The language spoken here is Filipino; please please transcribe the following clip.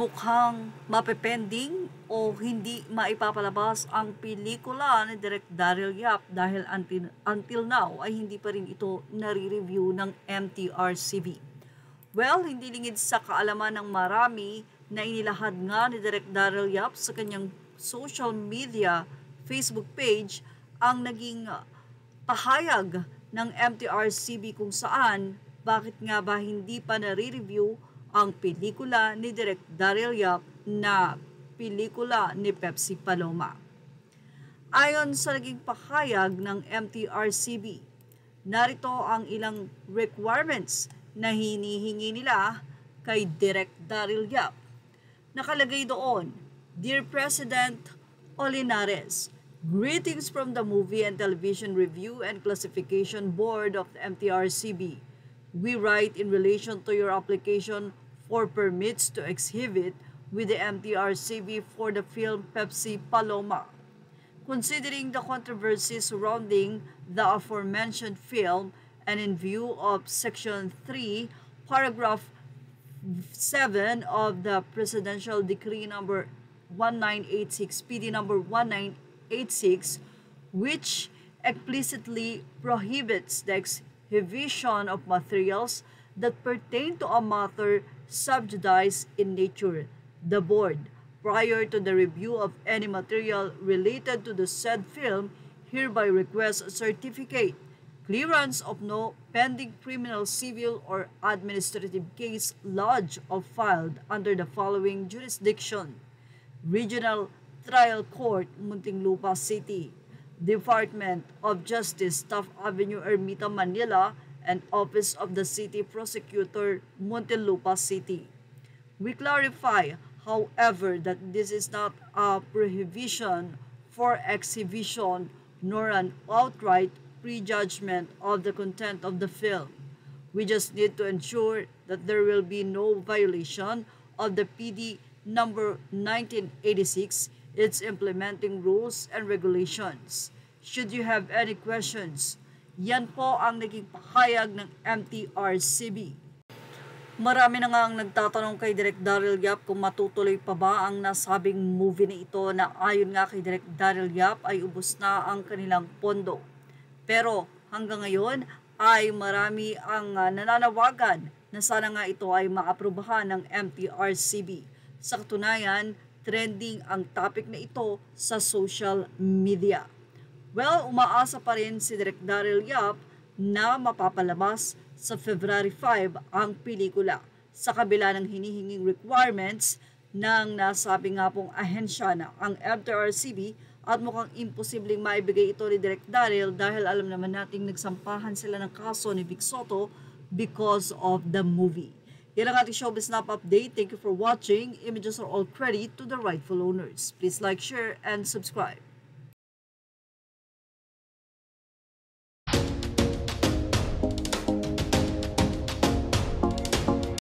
Mukhang mapepending o hindi maipapalabas ang pelikula ni Direk Daryl Yap dahil until now ay hindi pa rin ito nare-review ng MTRCB. Well, hindi lingid sa kaalaman ng marami na inilahad nga ni Direk Daryl Yap sa kanyang social media Facebook page ang naging pahayag ng MTRCB kung saan bakit nga ba hindi pa nare-review ang pelikula ni Direk Daryl Yap na pelikula ni Pepsi Paloma. Ayon sa naging pahayag ng MTRCB, narito ang ilang requirements na hinihingi nila kay Direk Daryl Yap. Nakalagay doon, Dear President Olinares, greetings from the Movie and Television Review and Classification Board of the MTRCB. We write in relation to your application for permits to exhibit with the MTRCB for the film Pepsi Paloma. Considering the controversy surrounding the aforementioned film and in view of Section 3, Paragraph 7 of the Presidential Decree number 1986, PD number 1986, which explicitly prohibits the exhibition of materials that pertain to a matter subjudice in nature. The board, prior to the review of any material related to the said film, hereby requests a certificate, clearance of no pending criminal, civil, or administrative case lodged or filed under the following jurisdiction: Regional Trial Court, Muntinlupa City, Department of Justice, Taft Avenue, Ermita, Manila, and Office of the City Prosecutor, Muntinlupa City. We clarify, however, that this is not a prohibition for exhibition nor an outright prejudgment of the content of the film. We just need to ensure that there will be no violation of the PD number 1986, its implementing rules and regulations. Should you have any questions, yan po ang naging pahayag ng MTRCB. Marami na nga ang nagtatanong kay Direk Daryl Yap kung matutuloy pa ba ang nasabing movie na ito na ayon nga kay Direk Daryl Yap ay ubos na ang kanilang pondo. Pero hanggang ngayon ay marami ang nananawagan na sana nga ito ay maaprubahan ng MTRCB. Sa katunayan, trending ang topic na ito sa social media. Well, umaasa pa rin si Direk Daryl Yap na mapapalabas sa February 5 ang pelikula sa kabila ng hinihinging requirements ng nasabi nga pong ahensya na ang MTRCB at mukhang imposibleng maibigay ito ni Direk Daryl dahil alam naman nating nagsampahan sila ng kaso ni Vic Soto because of the movie. Yan ang ating showbiz snap update. Thank you for watching. Images are all credit to the rightful owners. Please like, share, and subscribe.